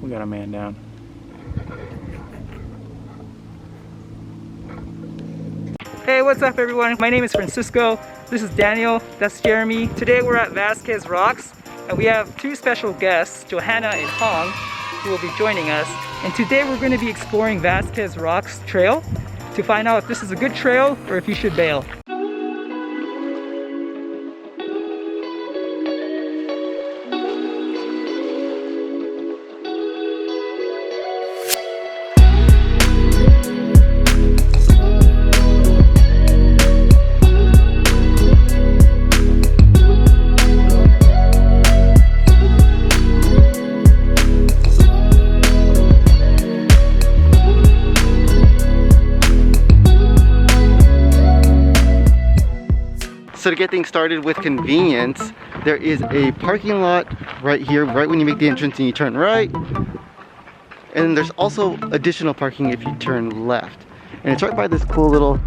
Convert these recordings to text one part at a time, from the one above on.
We got a man down. Hey, what's up everyone? My name is Francisco. This is Daniel. That's Jeremy. Today we're at Vasquez Rocks and we have two special guests, Johanna and Hong, who will be joining us. And today we're going to be exploring Vasquez Rocks Trail to find out if this is a good trail or if you should bail. So to get things started with convenience, there is a parking lot right here, right when you make the entrance and you turn right. And there's also additional parking if you turn left. And it's right by this cool little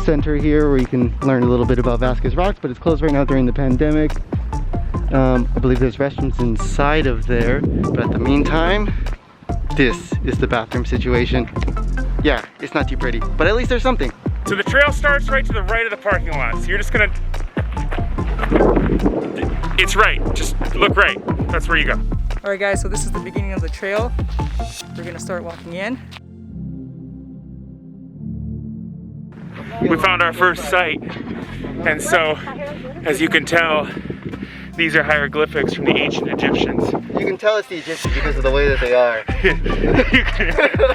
center here where you can learn a little bit about Vasquez Rocks, but it's closed right now during the pandemic. I believe there's restrooms inside of there, but at the meantime, this is the bathroom situation. Yeah, it's not too pretty, but at least there's something. So the trail starts right to the right of the parking lot. So you're just gonna, it's right, just look right. That's where you go. Alright guys, so this is the beginning of the trail. We're gonna start walking in. We found our first site. And so, as you can tell, these are hieroglyphics from the ancient Egyptians. You can tell it's the Egyptians because of the way that they are.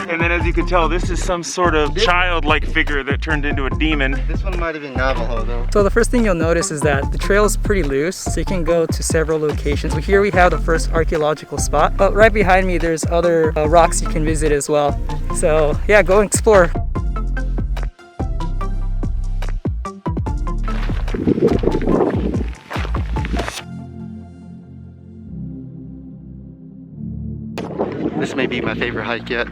And then as you can tell, this is some sort of childlike figure that turned into a demon. This one might have been Navajo though. So the first thing you'll notice is that the trail is pretty loose, so you can go to several locations. So here we have the first archaeological spot, but right behind me there's other rocks you can visit as well. So yeah, go and explore. This may be my favorite hike yet.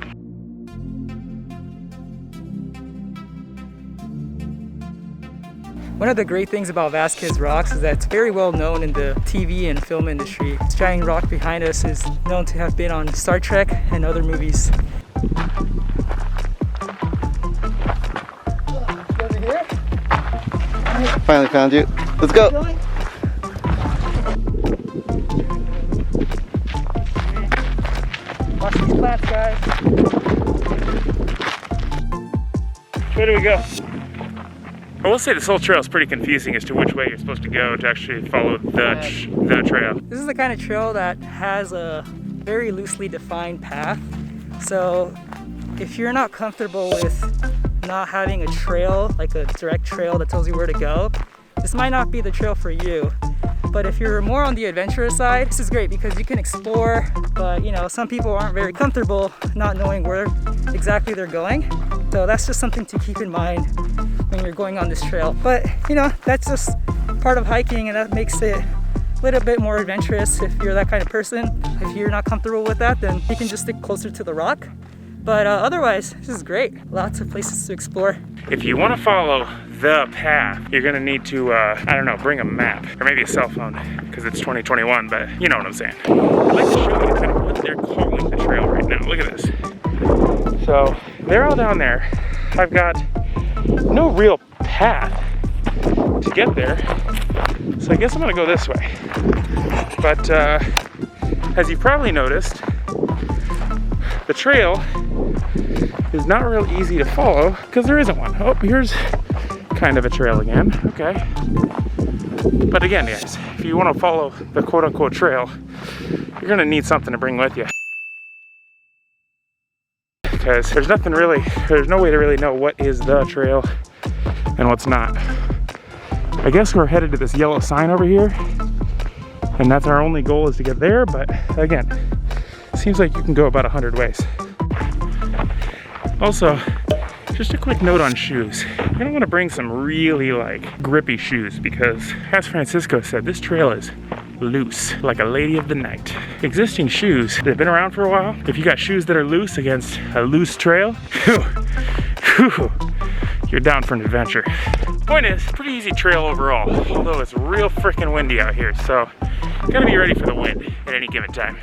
One of the great things about Vasquez Rocks is that it's very well known in the TV and film industry. This giant rock behind us is known to have been on Star Trek and other movies. Finally found you. Let's go. Watch these plants, guys. Where do we go? I will say this whole trail is pretty confusing as to which way you're supposed to go to actually follow the trail. This is the kind of trail that has a very loosely defined path. So if you're not comfortable with not having a trail, like a direct trail that tells you where to go, this might not be the trail for you. But if you're more on the adventurous side, this is great because you can explore, but you know, some people aren't very comfortable not knowing where exactly they're going. So that's just something to keep in mind when you're going on this trail. But you know, that's just part of hiking and that makes it a little bit more adventurous if you're that kind of person. If you're not comfortable with that, then you can just stick closer to the rock. But otherwise, this is great. Lots of places to explore. If you want to follow the path, you're gonna need to, I don't know, bring a map or maybe a cell phone because it's 2021, but you know what I'm saying. I'd like to show you kind of what they're calling the trail right now. Look at this. So they're all down there. I've got no real path to get there. So I guess I'm gonna go this way. But as you probably noticed, the trail is not real easy to follow because there isn't one. Oh, here's kind of a trail again, okay. But again, guys, if you want to follow the quote-unquote trail, you're gonna need something to bring with you. Because there's no way to really know what is the trail and what's not. I guess we're headed to this yellow sign over here, and that's our only goal is to get there, but again, seems like you can go about 100 ways. Also, just a quick note on shoes. You're gonna wanna bring some really grippy shoes because, as Francisco said, this trail is loose, like a lady of the night. Existing shoes that have been around for a while, if you got shoes that are loose against a loose trail, you're down for an adventure. Point is, pretty easy trail overall, although it's real freaking windy out here, so gotta be ready for the wind at any given time.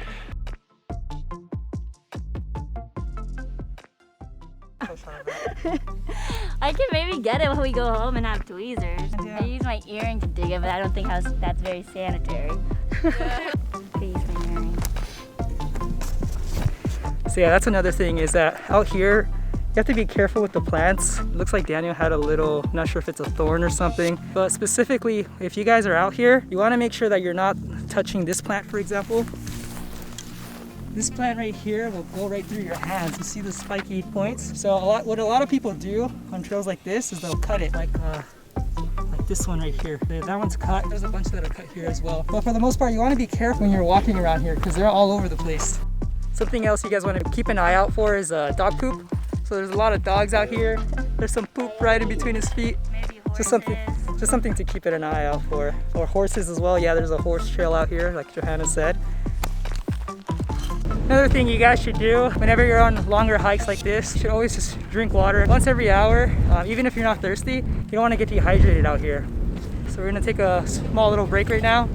I can maybe get it when we go home and have tweezers. Yeah. I use my earring to dig it, but I don't think that's very sanitary. I use my earring. So yeah, that's another thing is that out here, you have to be careful with the plants. It looks like Daniel had a little, I'm not sure if it's a thorn or something, but specifically, if you guys are out here, you wanna make sure that you're not touching this plant, for example. This plant right here will go right through your hands. You see the spiky points? So what a lot of people do on trails like this is they'll cut it like this one right here. That one's cut. There's a bunch that are cut here as well. But for the most part, you wanna be careful when you're walking around here because they're all over the place. Something else you guys wanna keep an eye out for is dog poop. So there's a lot of dogs out here. There's some poop right in between his feet. Maybe Just something to keep an eye out for. Or horses as well. Yeah, there's a horse trail out here, like Johanna said. Another thing you guys should do whenever you're on longer hikes like this, you should always just drink water once every hour. Even if you're not thirsty, you don't want to get dehydrated out here. So we're gonna take a small little break right now.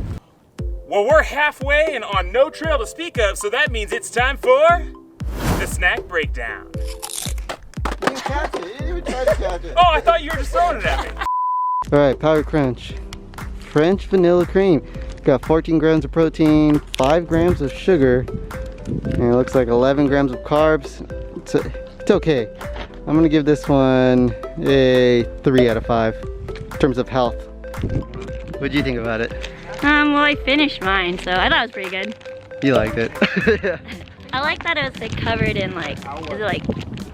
Well, we're halfway and on no trail to speak of, so that means it's time for the snack breakdown. You didn't catch it. You didn't even try to catch it. Oh, I thought you were just throwing it at me. All right, Power Crunch. French vanilla cream. Got 14 grams of protein, 5 grams of sugar, and it looks like 11 grams of carbs. It's okay. I'm gonna give this one a 3 out of 5 in terms of health. What do you think about it? well, I finished mine, so I thought it was pretty good. You liked it. I like that it was like covered in like, is it like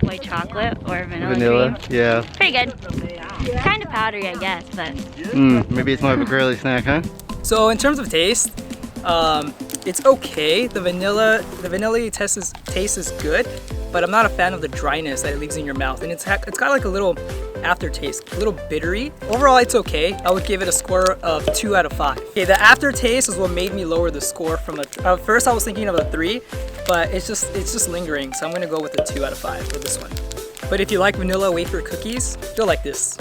white chocolate or vanilla Vanilla, cream? yeah. Pretty good. Kind of powdery, I guess, but Maybe it's more of a girly snack, huh? So in terms of taste, it's okay. The vanilla taste is good, but I'm not a fan of the dryness that it leaves in your mouth, and it's got like a little aftertaste, a little bittery. Overall, it's okay. I would give it a score of 2 out of 5. Okay, the aftertaste is what made me lower the score from at first I was thinking of a 3, but it's just lingering, so I'm gonna go with a 2 out of 5 for this one. But if you like vanilla wafer cookies, you'll like this.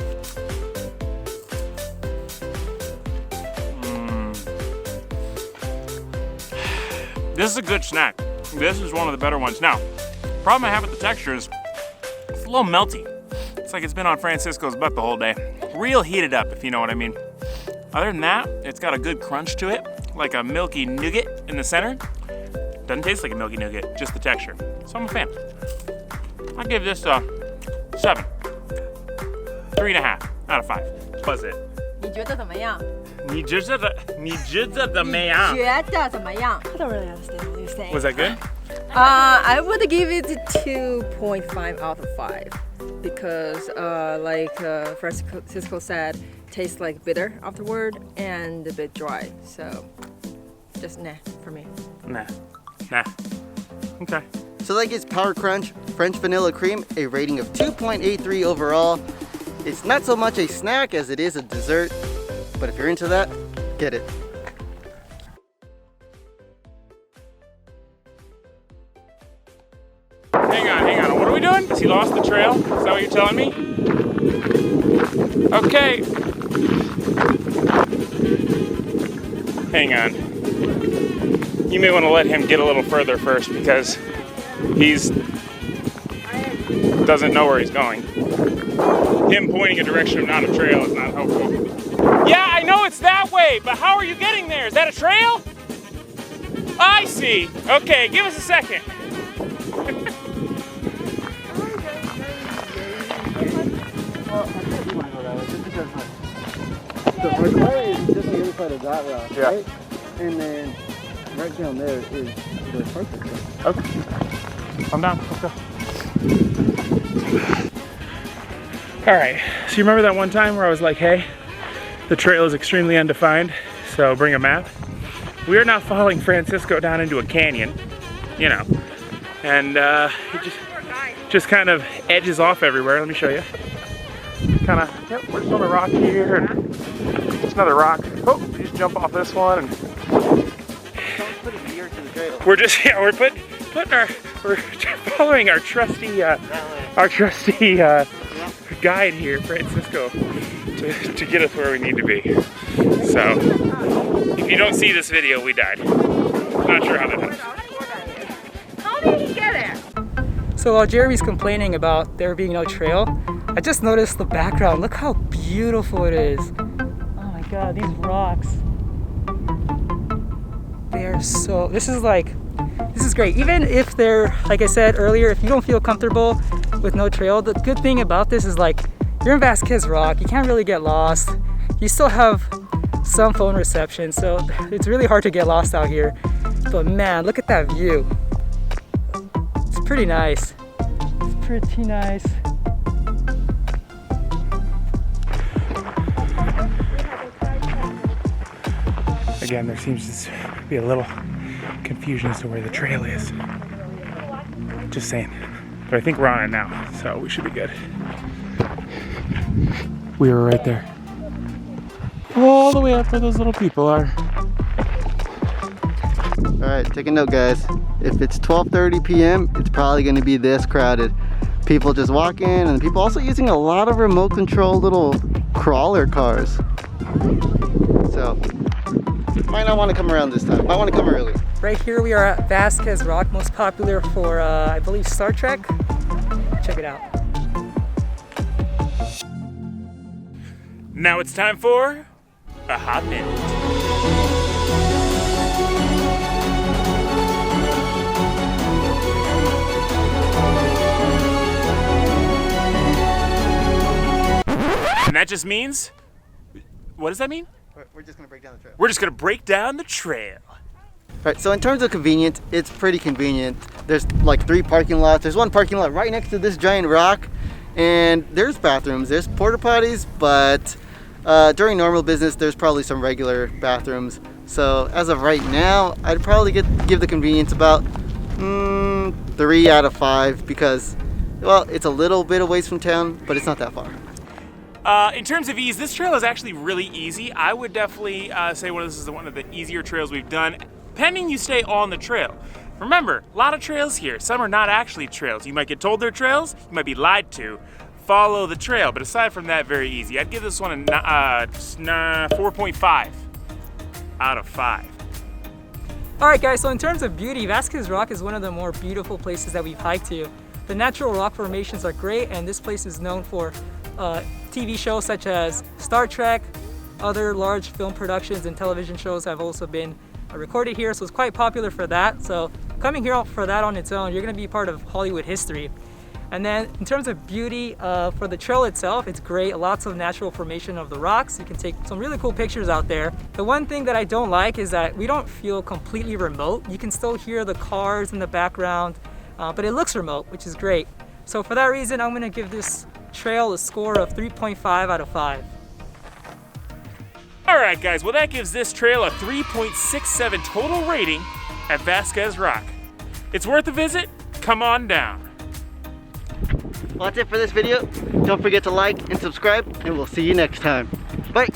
This is a good snack. This is one of the better ones. Now, the problem I have with the texture is it's a little melty. It's like it's been on Francisco's butt the whole day. Real heated up, if you know what I mean. Other than that, it's got a good crunch to it, like a milky nougat in the center. Doesn't taste like a milky nougat, just the texture. So I'm a fan. I'll give this a 7. 3.5 out of 5. What's it? 你觉得怎么样？你觉得怎么样？觉得怎么样？I don't really understand what you're saying. Was that good? I would give it 2.5 out of 5 because, like Francisco said, tastes like bitter afterward and a bit dry. So, just nah for me. Nah. Okay. So that gives Power Crunch French Vanilla Cream a rating of 2.83 overall. It's not so much a snack as it is a dessert, but if you're into that, get it. Hang on. What are we doing? Has he lost the trail? Is that what you're telling me? Okay. Hang on. You may want to let him get a little further first because doesn't know where he's going. Him pointing a direction not a trail is not helpful. Yeah, I know it's that way, but how are you getting there? Is that a trail? I see. Okay, give us a second. So our car is just on the other side of that route, Yeah. right? And then right down there is the parking lot. Okay. I'm down. Let's go. All right. So you remember that one time where I was like, hey, the trail is extremely undefined, so bring a map? We are now following Francisco down into a canyon, you know, and he just kind of edges off everywhere. Let me show you. Kind of, yep, we're just on a rock here, and there's another rock. Oh, you just jump off this one, and Put a gear to the trail. we're following our trusty guide here, Francisco, to get us where we need to be. So, if you don't see this video, we died. Not sure how that happened. How did he get there? So So while Jeremy's complaining about there being no trail, I just noticed the background. Look how beautiful it is. Oh my God, these rocks. They are so, this is great. Even if they're, like I said earlier, if you don't feel comfortable with no trail, the good thing about this is like, you're in Vasquez Rock, you can't really get lost. You still have some phone reception, so it's really hard to get lost out here. But man, look at that view. It's pretty nice. It's pretty nice. Again, there seems to be a little confusion as to where the trail is. Just saying. But I think we're on it now, so we should be good. We were right there. All the way up where those little people are. All right, take a note, guys. If it's 12:30 p.m., it's probably going to be this crowded. People just walking, and people also using a lot of remote control little crawler cars. So, might not want to come around this time. Might want to come early. Right here we are at Vasquez Rock, most popular for, I believe, Star Trek. Check it out. Now it's time for a hot minute. And that just means, what does that mean? We're just going to break down the trail. We're just gonna break down the trail. Right, so in terms of convenience, it's pretty convenient. There's like 3 parking lots. There's one parking lot right next to this giant rock, and there's bathrooms, there's porta potties, but during normal business, there's probably some regular bathrooms. So as of right now, I'd probably give the convenience about 3 out of 5 because, well, it's a little bit of ways from town, but it's not that far. In terms of ease, this trail is actually really easy. I would definitely say this is one of the easier trails we've done, pending you stay on the trail. Remember, a lot of trails here. Some are not actually trails. You might get told they're trails, you might be lied to. Follow the trail, but aside from that, very easy. I'd give this one a 4.5 out of 5. All right, guys, so in terms of beauty, Vasquez Rock is one of the more beautiful places that we've hiked to. The natural rock formations are great, and this place is known for TV shows such as Star Trek. Other large film productions and television shows have also been recorded here, so it's quite popular for that. So coming here for that on its own, you're gonna be part of Hollywood history. And then in terms of beauty, for the trail itself, it's great. Lots of natural formation of the rocks. You can take some really cool pictures out there. The one thing that I don't like is that we don't feel completely remote. You can still hear the cars in the background, but it looks remote, which is great. So for that reason, I'm gonna give this trail a score of 3.5 out of 5. All right, guys, well, that gives this trail a 3.67 total rating at Vasquez Rock. It's worth a visit. Come on down. Well, that's it for this video. Don't forget to like and subscribe, and we'll see you next time. Bye.